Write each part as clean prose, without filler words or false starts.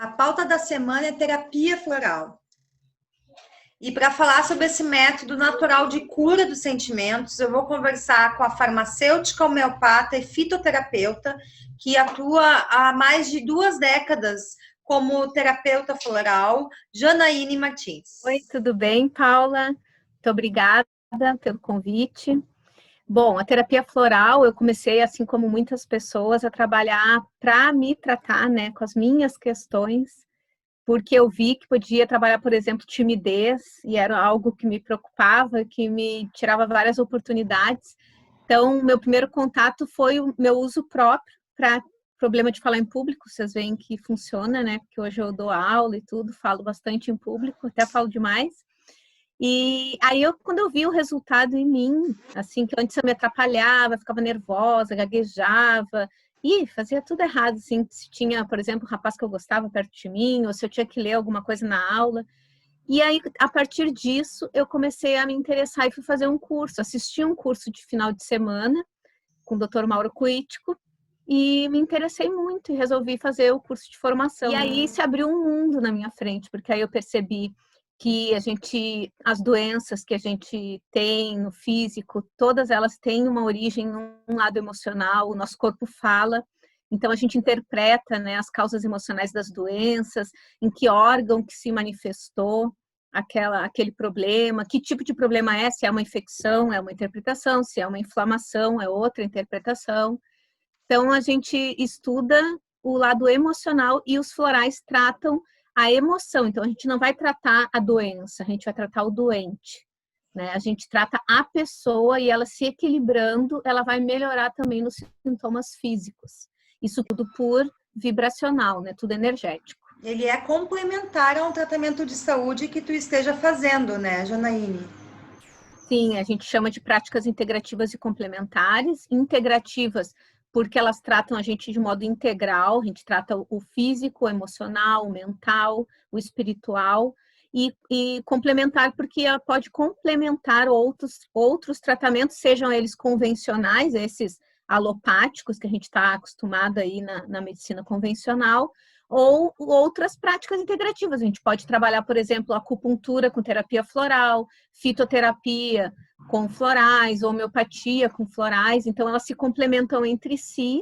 A pauta da semana é terapia floral. E para falar sobre esse método natural de cura dos sentimentos, eu vou conversar com a farmacêutica homeopata e fitoterapeuta, que atua há mais de 2 décadas como terapeuta floral, Janaíne Martins. Oi, tudo bem, Paula? Muito obrigada pelo convite. Bom, a terapia floral, eu comecei, assim como muitas pessoas, a trabalhar para me tratar, né, com as minhas questões, porque eu vi que podia trabalhar, por exemplo, timidez, e era algo que me preocupava, que me tirava várias oportunidades. Então, meu primeiro contato foi o meu uso próprio para problema de falar em público. Vocês veem que funciona, né? Porque hoje eu dou aula e tudo, falo bastante em público, até falo demais. E aí, quando eu vi o resultado em mim, assim, que antes eu me atrapalhava, ficava nervosa, gaguejava, e fazia tudo errado, assim, se tinha, por exemplo, um rapaz que eu gostava perto de mim, ou se eu tinha que ler alguma coisa na aula. E aí, a partir disso, eu comecei a me interessar e fui fazer um curso, assisti um curso de final de semana com o Dr. Mauro Cuítico, e me interessei muito e resolvi fazer o curso de formação. E aí se abriu um mundo na minha frente, porque aí eu percebi que as doenças que a gente tem no físico, todas elas têm uma origem num lado emocional, o nosso corpo fala, então a gente interpreta, né, as causas emocionais das doenças, em que órgão que se manifestou aquele problema, que tipo de problema é, se é uma infecção, é uma interpretação, se é uma inflamação, é outra interpretação. Então, a gente estuda o lado emocional e os florais tratam a emoção. Então, a gente não vai tratar a doença, a gente vai tratar o doente, né? A gente trata a pessoa e ela se equilibrando, ela vai melhorar também nos sintomas físicos. Isso tudo por vibracional, né? Tudo energético. Ele é complementar a um tratamento de saúde que tu esteja fazendo, né, Janaíne? Sim, a gente chama de práticas integrativas e complementares. Integrativas porque elas tratam a gente de modo integral, a gente trata o físico, o emocional, o mental, o espiritual, e complementar porque ela pode complementar outros tratamentos, sejam eles convencionais, esses alopáticos que a gente está acostumado aí na medicina convencional, ou outras práticas integrativas. A gente pode trabalhar, por exemplo, acupuntura com terapia floral, fitoterapia com florais, homeopatia com florais, então elas se complementam entre si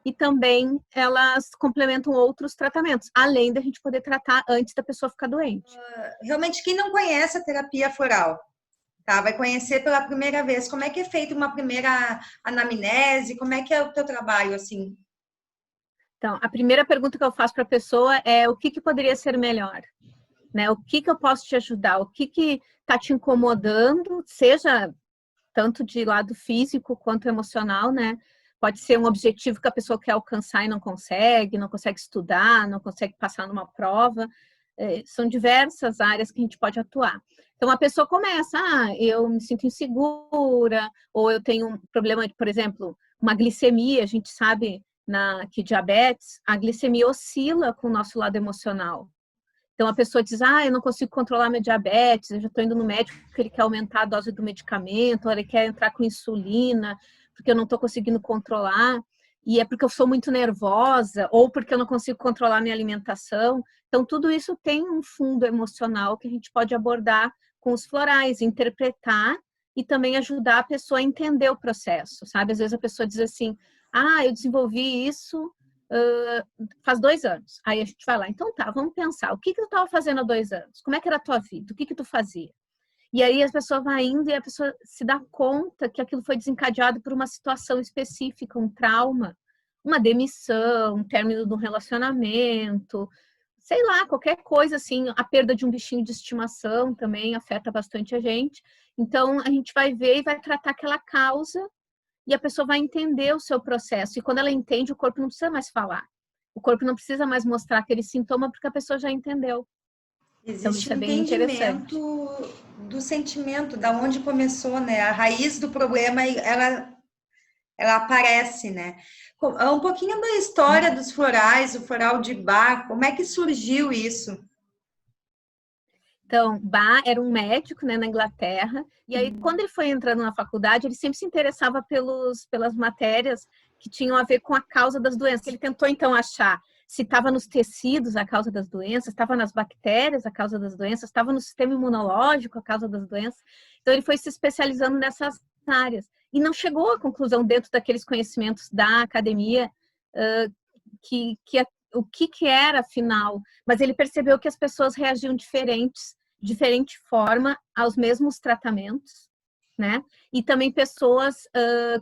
e também elas complementam outros tratamentos, além da gente poder tratar antes da pessoa ficar doente. Realmente, quem não conhece a terapia floral, tá? Vai conhecer pela primeira vez. Como é que é feita uma primeira anamnese? Como é que é o teu trabalho, assim? Então, a primeira pergunta que eu faço para a pessoa é o que poderia ser melhor? Né? O que eu posso te ajudar? O que está te incomodando, seja tanto de lado físico quanto emocional, né? Pode ser um objetivo que a pessoa quer alcançar e não consegue estudar, não consegue passar numa prova. São diversas áreas que a gente pode atuar. Então, a pessoa começa, eu me sinto insegura, ou eu tenho um problema, por exemplo, uma glicemia, a gente sabe que diabetes, a glicemia oscila com o nosso lado emocional. Então, a pessoa diz, eu não consigo controlar minha diabetes, eu já estou indo no médico porque ele quer aumentar a dose do medicamento, ou ele quer entrar com insulina, porque eu não estou conseguindo controlar, e é porque eu sou muito nervosa, ou porque eu não consigo controlar minha alimentação. Então, tudo isso tem um fundo emocional que a gente pode abordar com os florais, interpretar e também ajudar a pessoa a entender o processo, sabe? Às vezes a pessoa diz assim, eu desenvolvi isso faz 2 anos. Aí a gente vai lá, então tá, vamos pensar, o que tu estava fazendo há 2 anos? Como é que era a tua vida? O que tu fazia? E aí a pessoa vai indo e a pessoa se dá conta que aquilo foi desencadeado por uma situação específica, um trauma, uma demissão, um término de um relacionamento, sei lá, qualquer coisa assim, a perda de um bichinho de estimação também afeta bastante a gente. Então a gente vai ver e vai tratar aquela causa e a pessoa vai entender o seu processo. E quando ela entende, o corpo não precisa mais falar. O corpo não precisa mais mostrar aquele sintoma porque a pessoa já entendeu. Então, Existe isso um é bem interessante. entendimento do sentimento, da onde começou, né? A raiz do problema, ela aparece, né? Um pouquinho da história dos florais, o floral de Bach, como é que surgiu isso? Então, Bach era um médico, né, na Inglaterra, e aí quando ele foi entrando na faculdade, ele sempre se interessava pelas matérias que tinham a ver com a causa das doenças. Ele tentou, então, achar se estava nos tecidos a causa das doenças, estava nas bactérias a causa das doenças, estava no sistema imunológico a causa das doenças. Então, ele foi se especializando nessas áreas. E não chegou à conclusão, dentro daqueles conhecimentos da academia, o que era, afinal. Mas ele percebeu que as pessoas reagiam diferente forma aos mesmos tratamentos, né? E também pessoas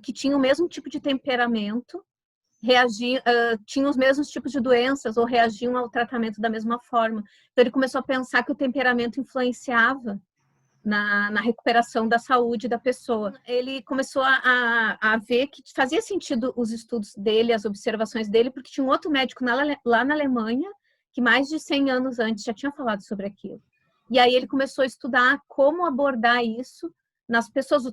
que tinham o mesmo tipo de temperamento, tinham os mesmos tipos de doenças ou reagiam ao tratamento da mesma forma. Então, ele começou a pensar que o temperamento influenciava na recuperação da saúde da pessoa. Ele começou a ver que fazia sentido os estudos dele, as observações dele, porque tinha um outro médico lá na Alemanha, que mais de 100 anos antes já tinha falado sobre aquilo. E aí ele começou a estudar como abordar isso nas pessoas.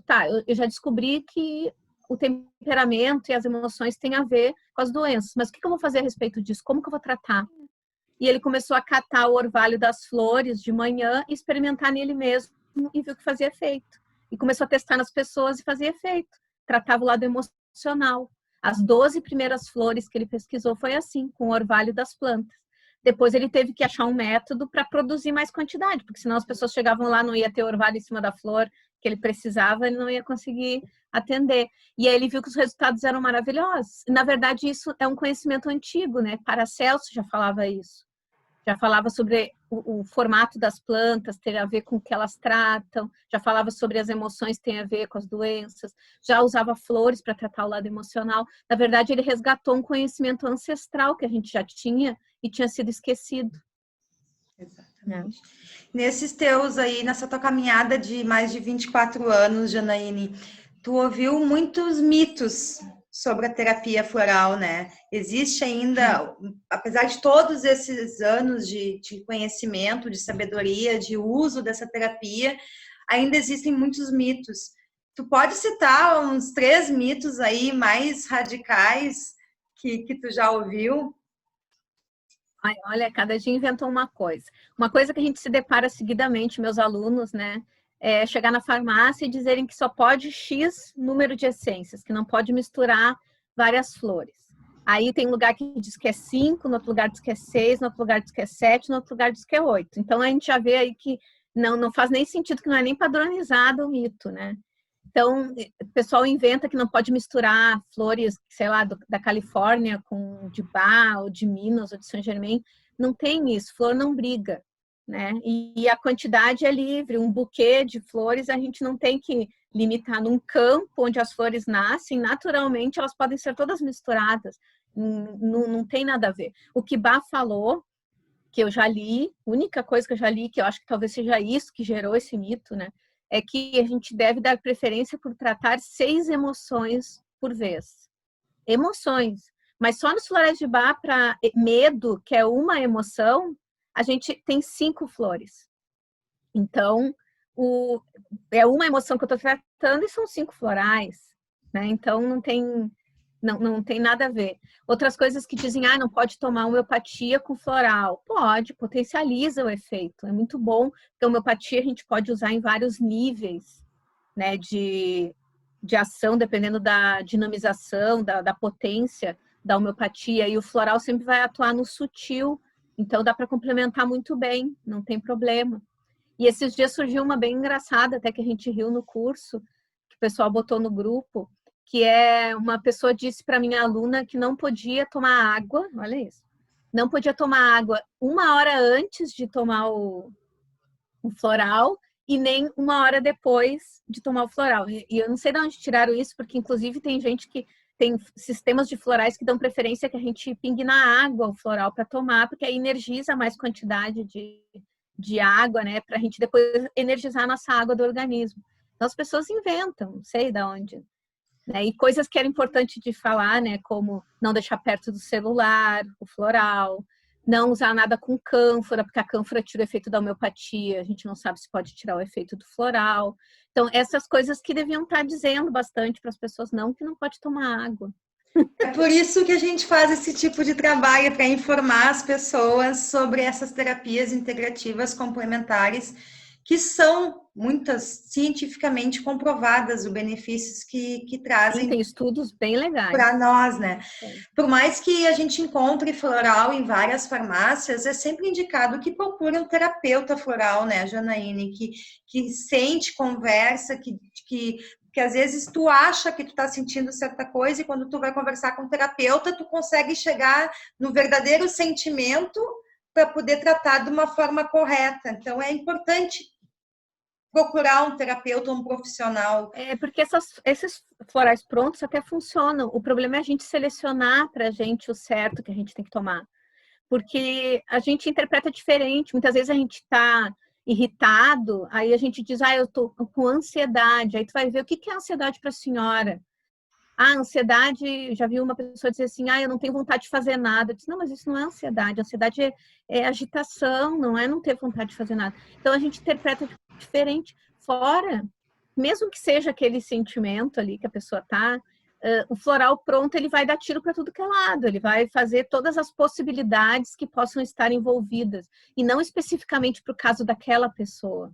Eu já descobri que o temperamento e as emoções têm a ver com as doenças, mas o que eu vou fazer a respeito disso? Como que eu vou tratar? E ele começou a catar o orvalho das flores de manhã e experimentar nele mesmo, e viu que fazia efeito. E começou a testar nas pessoas e fazia efeito. Tratava o lado emocional. As 12 primeiras flores que ele pesquisou foi assim, com o orvalho das plantas. Depois ele teve que achar um método para produzir mais quantidade, porque senão as pessoas chegavam lá, não ia ter orvalho em cima da flor que ele precisava, ele não ia conseguir atender. E aí ele viu que os resultados eram maravilhosos. Na verdade, isso é um conhecimento antigo, né? Paracelso já falava isso. Já falava sobre o formato das plantas, ter a ver com o que elas tratam, já falava sobre as emoções, tem a ver com as doenças, já usava flores para tratar o lado emocional. Na verdade, ele resgatou um conhecimento ancestral que a gente já tinha e tinha sido esquecido. Exatamente. Nesses teus aí, nessa tua caminhada de mais de 24 anos, Janaíne, tu ouviu muitos mitos sobre a terapia floral, né? Existe ainda, apesar de todos esses anos de conhecimento, de sabedoria, de uso dessa terapia, ainda existem muitos mitos. Tu pode citar uns 3 mitos aí mais radicais que tu já ouviu? Olha, cada dia inventou uma coisa. Uma coisa que a gente se depara seguidamente, meus alunos, né? É chegar na farmácia e dizerem que só pode X número de essências, que não pode misturar várias flores. Aí tem lugar que diz que é 5, no outro lugar diz que é 6, no outro lugar diz que é 7, no outro lugar diz que é 8. Então a gente já vê aí que não faz nem sentido, que não é nem padronizado o mito, né? Então, o pessoal inventa que não pode misturar flores, sei lá, da Califórnia com de Bach, ou de Minas, ou de Saint-Germain. Não tem isso, flor não briga, né? E a quantidade é livre, um buquê de flores a gente não tem que limitar. Num campo onde as flores nascem, naturalmente elas podem ser todas misturadas, não tem nada a ver. O que Bach falou, que eu já li, a única coisa que eu já li, que eu acho que talvez seja isso que gerou esse mito, né? É que a gente deve dar preferência por tratar 6 emoções por vez. Emoções. Mas só nos florais de Bach, para medo, que é uma emoção, a gente tem 5 flores. Então, é uma emoção que eu estou tratando e são 5 florais, né? Então, não tem nada a ver. Outras coisas que dizem, não pode tomar homeopatia com floral. Pode, potencializa o efeito. É muito bom, porque a homeopatia a gente pode usar em vários níveis, né, de ação, dependendo da dinamização, da potência da homeopatia. E o floral sempre vai atuar no sutil, então dá para complementar muito bem, não tem problema. E esses dias surgiu uma bem engraçada, até que a gente riu no curso, que o pessoal botou no grupo, que é uma pessoa disse para minha aluna que não podia tomar água, olha isso, não podia tomar água 1 hora antes de tomar o floral e nem 1 hora depois de tomar o floral. E eu não sei de onde tiraram isso, porque inclusive tem gente que tem sistemas de florais que dão preferência que a gente pingue na água o floral para tomar, porque aí energiza mais quantidade de água, né, para a gente depois energizar a nossa água do organismo. Então as pessoas inventam, não sei de onde. Né? E coisas que era importante de falar, né? Como não deixar perto do celular, o floral, não usar nada com cânfora, porque a cânfora tira o efeito da homeopatia, a gente não sabe se pode tirar o efeito do floral. Então, essas coisas que deviam estar dizendo bastante para as pessoas, não, que não pode tomar água. É por isso que a gente faz esse tipo de trabalho, para informar as pessoas sobre essas terapias integrativas complementares, que são muitas cientificamente comprovadas os benefícios que trazem. Tem estudos bem legais para nós, né? Por mais que a gente encontre floral em várias farmácias, é sempre indicado que procure um terapeuta floral, né, Janaíne? Que sente, conversa, que às vezes tu acha que tu tá sentindo certa coisa e quando tu vai conversar com o terapeuta, tu consegue chegar no verdadeiro sentimento para poder tratar de uma forma correta. Então, é importante procurar um terapeuta, um profissional. Porque esses florais prontos até funcionam. O problema é a gente selecionar para a gente o certo que a gente tem que tomar. Porque a gente interpreta diferente. Muitas vezes a gente está irritado, aí a gente diz, eu tô com ansiedade. Aí tu vai ver o que é ansiedade para a senhora. Ansiedade, já vi uma pessoa dizer assim, eu não tenho vontade de fazer nada. Eu disse, não, mas isso não é ansiedade. Ansiedade é agitação, não é não ter vontade de fazer nada. Então a gente interpreta diferente. Fora, mesmo que seja aquele sentimento ali que a pessoa tá, o floral pronto, ele vai dar tiro para tudo que é lado. Ele vai fazer todas as possibilidades que possam estar envolvidas. E não especificamente para o caso daquela pessoa.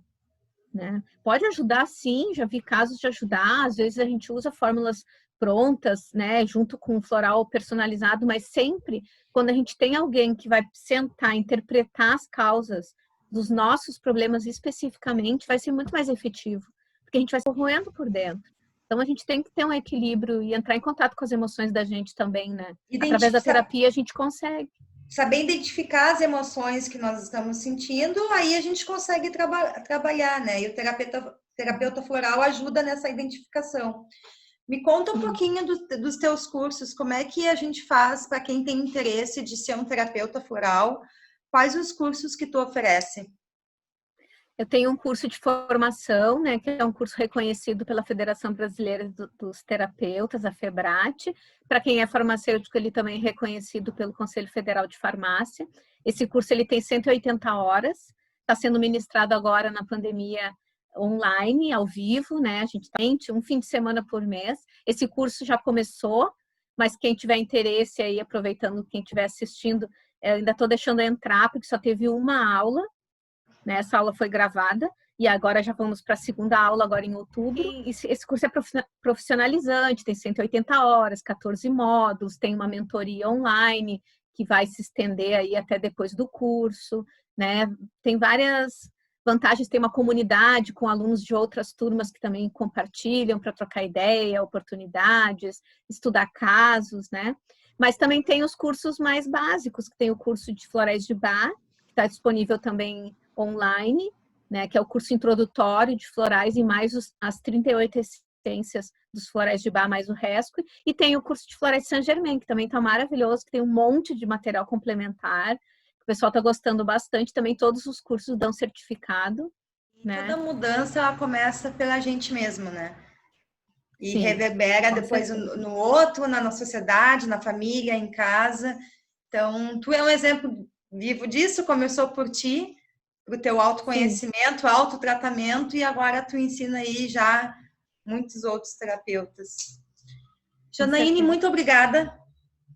Né? Pode ajudar, sim, já vi casos de ajudar. Às vezes a gente usa fórmulas prontas, né, junto com um floral personalizado, mas sempre quando a gente tem alguém que vai sentar, interpretar as causas dos nossos problemas especificamente, vai ser muito mais efetivo, porque a gente vai se corroendo por dentro. Então a gente tem que ter um equilíbrio e entrar em contato com as emoções da gente também, né? Através da terapia a gente consegue. Saber identificar as emoções que nós estamos sentindo, aí a gente consegue trabalhar, né? E o terapeuta floral ajuda nessa identificação. Me conta um pouquinho dos teus cursos, como é que a gente faz para quem tem interesse de ser um terapeuta floral? Quais os cursos que tu oferece? Eu tenho um curso de formação, né, que é um curso reconhecido pela Federação Brasileira dos Terapeutas, a FEBRAT. Para quem é farmacêutico, ele também é reconhecido pelo Conselho Federal de Farmácia. Esse curso ele tem 180 horas, está sendo ministrado agora na pandemia online, ao vivo, né? A gente tem um fim de semana por mês. Esse curso já começou, mas quem tiver interesse aí, aproveitando quem estiver assistindo, eu ainda estou deixando entrar, porque só teve uma aula, né? Essa aula foi gravada e agora já vamos para a segunda aula, agora em outubro. E esse curso é profissionalizante, tem 180 horas, 14 módulos, tem uma mentoria online que vai se estender aí até depois do curso, né? Tem várias vantagens, tem uma comunidade com alunos de outras turmas que também compartilham para trocar ideia, oportunidades, estudar casos, né? Mas também tem os cursos mais básicos, que tem o curso de Florais de Bach, que está disponível também online, né, que é o curso introdutório de florais e mais as 38 essências dos florais de Bach, mais o resto. E tem o curso de Florais Saint-Germain, que também está maravilhoso, que tem um monte de material complementar. O pessoal está gostando bastante. Também todos os cursos dão certificado. Né? Toda mudança, ela começa pela gente mesmo, né? E sim, reverbera depois no outro, na sociedade, na família, em casa. Então, tu é um exemplo vivo disso, começou por ti, para o teu autoconhecimento, sim, autotratamento, e agora tu ensina aí já muitos outros terapeutas. Janaíne, muito obrigada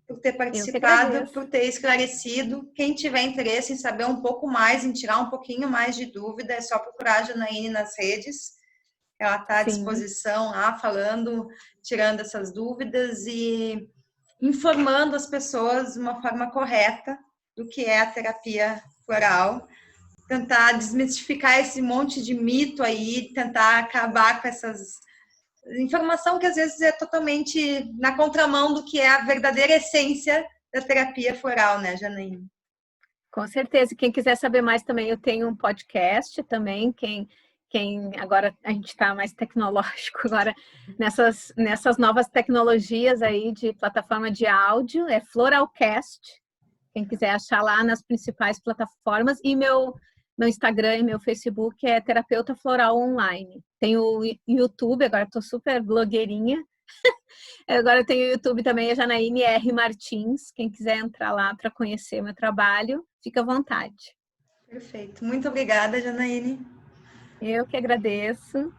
por ter participado, por ter esclarecido. Quem tiver interesse em saber um pouco mais, em tirar um pouquinho mais de dúvida, é só procurar a Janaíne nas redes. Ela está à disposição lá, falando, tirando essas dúvidas e informando as pessoas de uma forma correta do que é a terapia floral. Tentar desmistificar esse monte de mito aí, tentar acabar com essas informação que às vezes é totalmente na contramão do que é a verdadeira essência da terapia floral, né, Janaína? Com certeza. Quem quiser saber mais também, eu tenho um podcast também. Quem agora a gente está mais tecnológico agora nessas novas tecnologias aí de plataforma de áudio, é Floralcast. Quem quiser achar lá nas principais plataformas. E meu Instagram e meu Facebook é Terapeuta Floral Online. Tem o YouTube, agora estou super blogueirinha. Agora eu tenho o YouTube também, a Janaíne R. Martins. Quem quiser entrar lá para conhecer meu trabalho, fica à vontade. Perfeito. Muito obrigada, Janaíne. Eu que agradeço.